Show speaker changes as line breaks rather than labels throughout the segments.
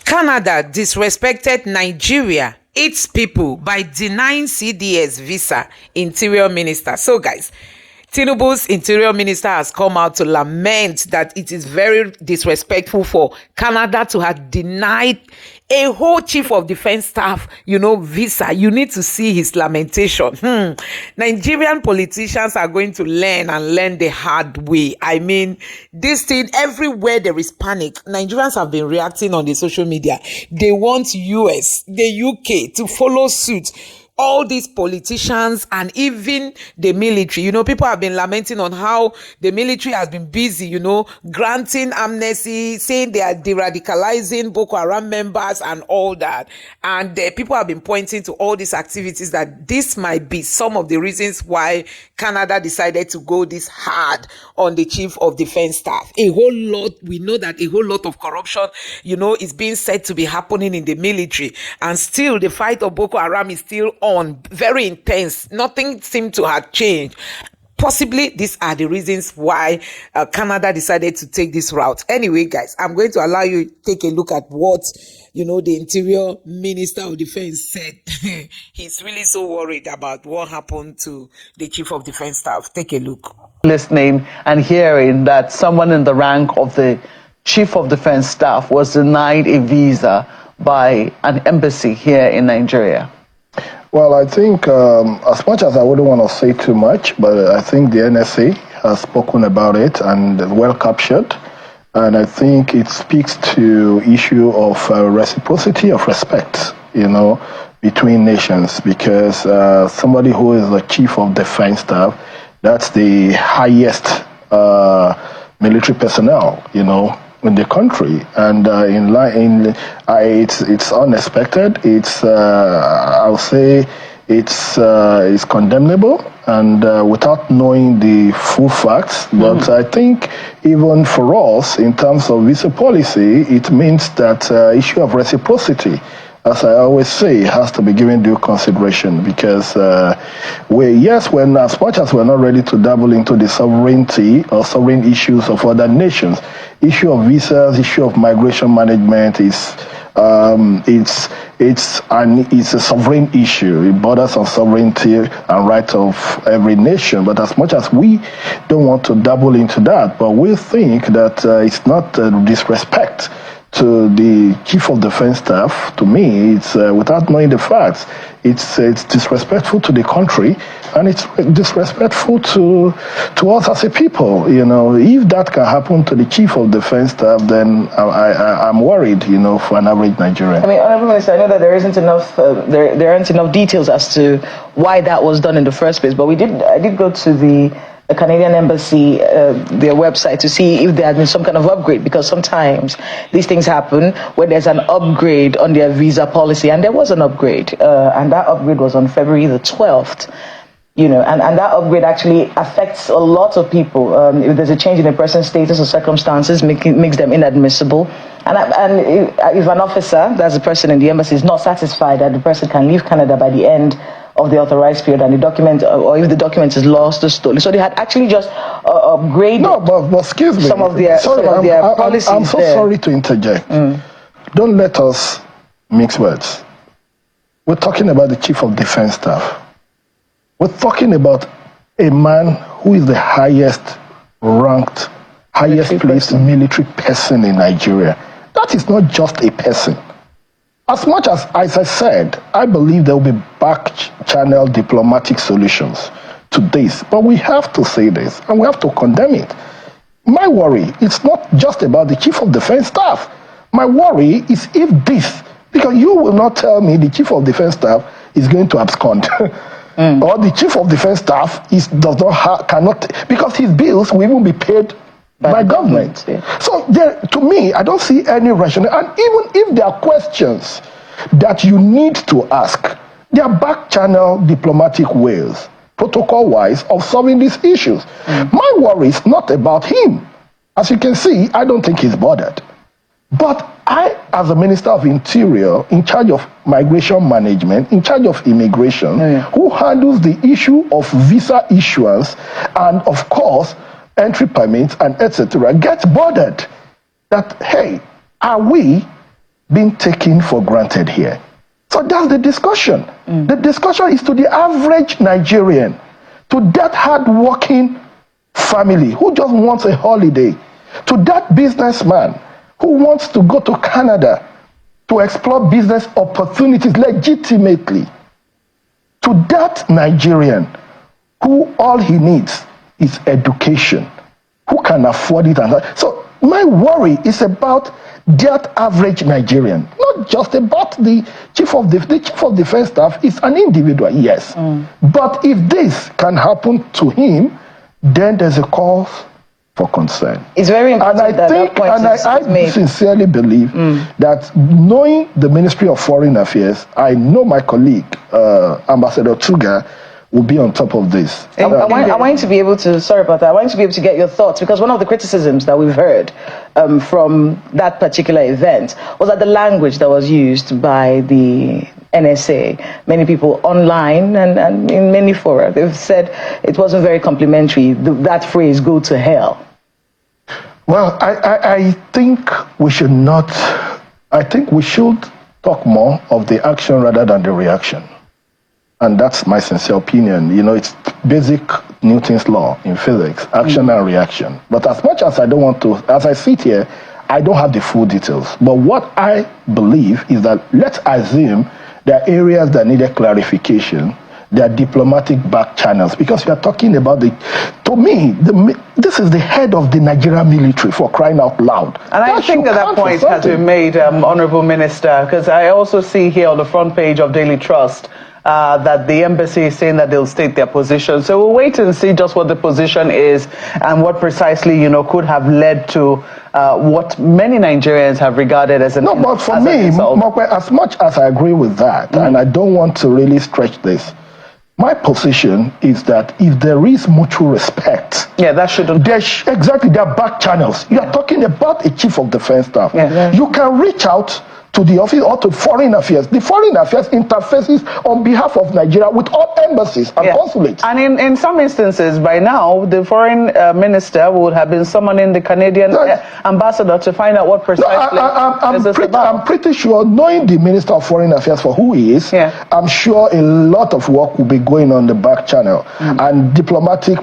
Canada disrespected Nigeria, its people, by denying CDS visa, Interior Minister. So, guys, Tinubu's Interior Minister has come out to lament that it is very disrespectful for Canada to have denied a whole chief of defense staff, visa. You need to see his lamentation. Nigerian politicians are going to learn the hard way. I mean, this thing, everywhere there is panic, Nigerians have been reacting on the social media. They want US, the UK to follow suit. All these politicians and even the military, people have been lamenting on how the military has been busy, granting amnesty, saying they are de-radicalizing Boko Haram members and all that. And people have been pointing to all these activities that this might be some of the reasons why Canada decided to go this hard on the chief of defense staff. We know that a whole lot of corruption, is being said to be happening in the military. And still the fight of Boko Haram is still on, very intense. Nothing seemed to have changed. Possibly these are the reasons why Canada decided to take this route. Anyway, guys, I'm going to allow you to take a look at what the Interior Minister of Defense said. He's really so worried about what happened to the Chief of Defense Staff. Take a look.
Listening and hearing that someone in the rank of the Chief of Defense Staff was denied a visa by an embassy here in Nigeria.
Well, I think as much as I wouldn't want to say too much, but I think the NSA has spoken about it and well captured. And I think it speaks to issue of reciprocity of respect, between nations, because somebody who is the chief of defense staff, that's the highest military personnel, in the country, and it's unexpected. It's I'll say it's condemnable, and without knowing the full facts. But I think even for us, in terms of visa policy, it means that issue of reciprocity, as I always say, has to be given due consideration, because when as much as we're not ready to dabble into the sovereignty or sovereign issues of other nations, issue of visas, issue of migration management is it's a sovereign issue. It borders on sovereignty and right of every nation. But as much as we don't want to dabble into that, but we think that it's not disrespect to the Chief of Defense Staff. To me, it's without knowing the facts, it's disrespectful to the country, and it's disrespectful to us as a people. If that can happen to the Chief of Defense Staff, then I'm worried. For an average Nigerian.
I mean, Honorable Minister, I know that there isn't enough. There aren't enough details as to why that was done in the first place. But I did go to the Canadian Embassy, their website, to see if there had been some kind of upgrade, because sometimes these things happen when there's an upgrade on their visa policy, and there was an upgrade, and that upgrade was on February the 12th. And that upgrade actually affects a lot of people. If there's a change in a person's status or circumstances, makes them inadmissible. And if an officer, that's the person in the embassy, is not satisfied that the person can leave Canada by the end of the authorized period, and the document, or if the document is lost or stolen. So they had actually just upgraded.
No, but excuse me.
Some of their policies.
I'm so sorry to interject. Don't let us mix words. We're talking about the Chief of Defense Staff. We're talking about a man who is the highest ranked, highest placed military person in Nigeria. That is not just a person. As much as I said, I believe there will be back-channel diplomatic solutions to this. But we have to say this, and we have to condemn it. My worry, it's not just about the Chief of Defense Staff. My worry is if this, because you will not tell me the Chief of Defense Staff is going to abscond. Or the Chief of Defense Staff cannot, because his bills will even be paid by government. Yeah. So to me, I don't see any rationale. And even if there are questions that you need to ask, there are back-channel diplomatic ways, protocol-wise, of solving these issues. My worry is not about him. As you can see, I don't think he's bothered. But I, as a Minister of Interior, in charge of migration management, in charge of immigration, who handles the issue of visa issuance and, of course, entry permits and etc., gets bothered that, hey, are we being taken for granted here. So that's the discussion. The discussion is to the average Nigerian, to that hard-working family who just wants a holiday, to that businessman who wants to go to Canada to explore business opportunities legitimately, to that Nigerian who all he needs is education, who can afford it. So my worry is about that average Nigerian, not just about the chief of defense staff. Is an individual, yes. But if this can happen to him, then there's a cause for concern.
It's very important
and I sincerely believe that, knowing the Ministry of Foreign Affairs, I know my colleague, Ambassador Tuga, will be on top of this.
I want you to be able to, sorry about that, I want you to be able to get your thoughts, because one of the criticisms that we've heard from that particular event was that the language that was used by the NSA, many people online and in many fora, they've said it wasn't very complimentary, that phrase, go to hell.
Well, I think we should not, I think we should talk more of the action rather than the reaction. And that's my sincere opinion. You know, it's basic Newton's law in physics, action and reaction. But as much as I don't want to, as I sit here, I don't have the full details. But what I believe is that, let's assume there are areas that needed clarification. There are diplomatic back channels, because we are talking about to me, this is the head of the Nigerian military, for crying out loud.
And I think that point has been made, Honorable Minister, because I also see here on the front page of Daily Trust that the embassy is saying that they'll state their position. So we'll wait and see just what the position is and what precisely, could have led to what many Nigerians have regarded as an
No, but for me, as much as I agree with that, and I don't want to really stretch this, my position is that if there is mutual respect,
that shouldn't.
Exactly, there are back channels. You are talking about a chief of defense staff. You can reach out to the office or to foreign affairs. The foreign affairs interfaces on behalf of Nigeria with all embassies and consulates.
And in some instances, by now, the foreign minister would have been summoning the Canadian ambassador to find out what precisely
I'm pretty sure, knowing the Minister of Foreign Affairs for who he is, I'm sure a lot of work will be going on the back channel. And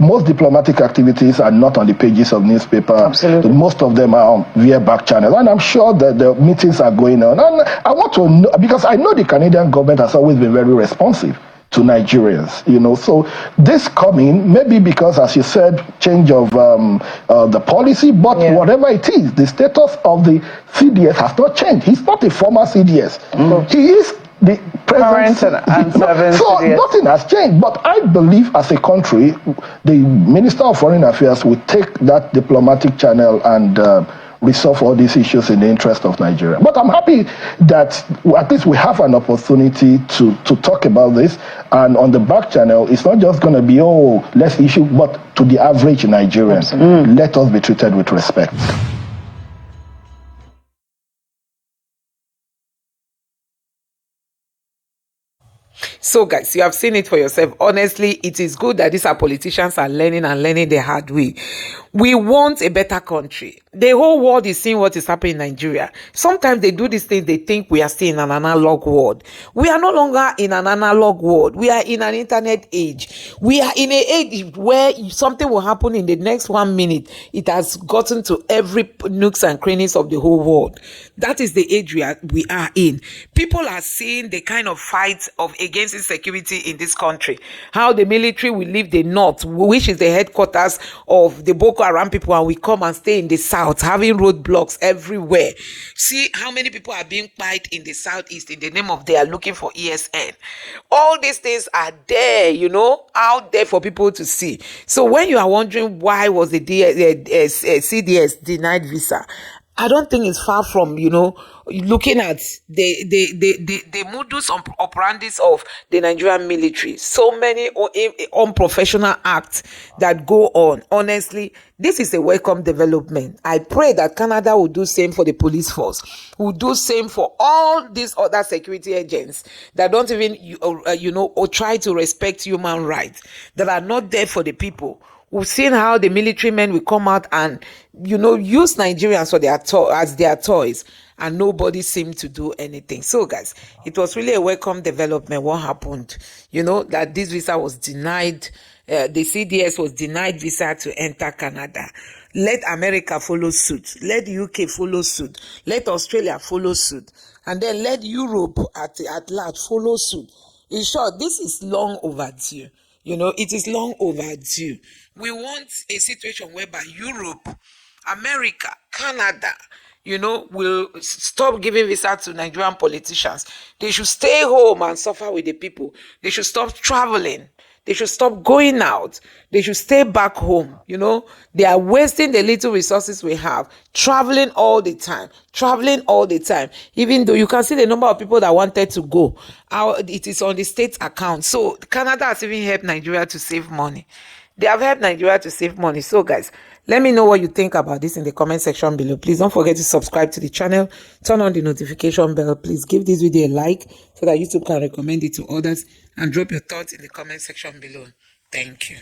most diplomatic activities are not on the pages of newspaper.
Absolutely.
Most of them are via back channel. And I'm sure that the meetings are going on. And I want to know, because I know the Canadian government has always been very responsive to Nigerians, So this coming, maybe because, as you said, change of the policy, but whatever it is, the status of the CDS has not changed. He's not a former CDS. He is the present
and serving
so
CDS.
Nothing has changed. But I believe, as a country, the Minister of Foreign Affairs will take that diplomatic channel and resolve all these issues in the interest of Nigeria. But I'm happy that at least we have an opportunity to talk about this. And on the back channel, it's not just going to be, let's issue, but to the average Nigerian, let us be treated with respect.
So guys, you have seen it for yourself. Honestly, it is good that these our politicians are learning the hard way. We want a better country. The whole world is seeing what is happening in Nigeria. Sometimes they do these things, they think we are still in an analog world. We are no longer in an analog world. We are in an internet age. We are in an age where something will happen in the next 1 minute. It has gotten to every nooks and crannies of the whole world. That is the age we are in. People are seeing the kind of fight against insecurity in this country. How the military will leave the north, which is the headquarters of the Boko Haram people, and we come and stay in the south, having roadblocks everywhere. See how many people are being fight in the southeast in the name of they are looking for ESN. All these things are there, out there for people to see. So when you are wondering why was the CDS denied visa, I don't think it's far from, looking at the modus operandi of the Nigerian military. So many unprofessional acts that go on. Honestly, this is a welcome development. I pray that Canada will do same for the police force, will do same for all these other security agents that don't even, or try to respect human rights, that are not there for the people. We've seen how the military men will come out and, use Nigerians for as their toys. and nobody seemed to do anything. So guys, it was really a welcome development what happened, you know, that this visa was denied. The CDS was denied visa to enter Canada. Let America follow suit, let the UK follow suit, let Australia follow suit, and then let Europe at large follow suit. In short, this is long overdue. You know, it is long overdue. We want a situation whereby Europe, America, Canada, you know, will stop giving visa to Nigerian politicians. They should stay home and suffer with the people. They should stop traveling. They should stop going out. They should stay back home. You know, they are wasting the little resources we have, traveling all the time, Even though you can see the number of people that wanted to go, it is on the state account. So Canada has even helped Nigeria to save money. They have helped Nigeria to save money. So guys, let me know what you think about this in the comment section below. Please don't forget to subscribe to the channel, turn on the notification bell. Please give this video a like so that YouTube can recommend it to others, and drop your thoughts in the comment section below. Thank you.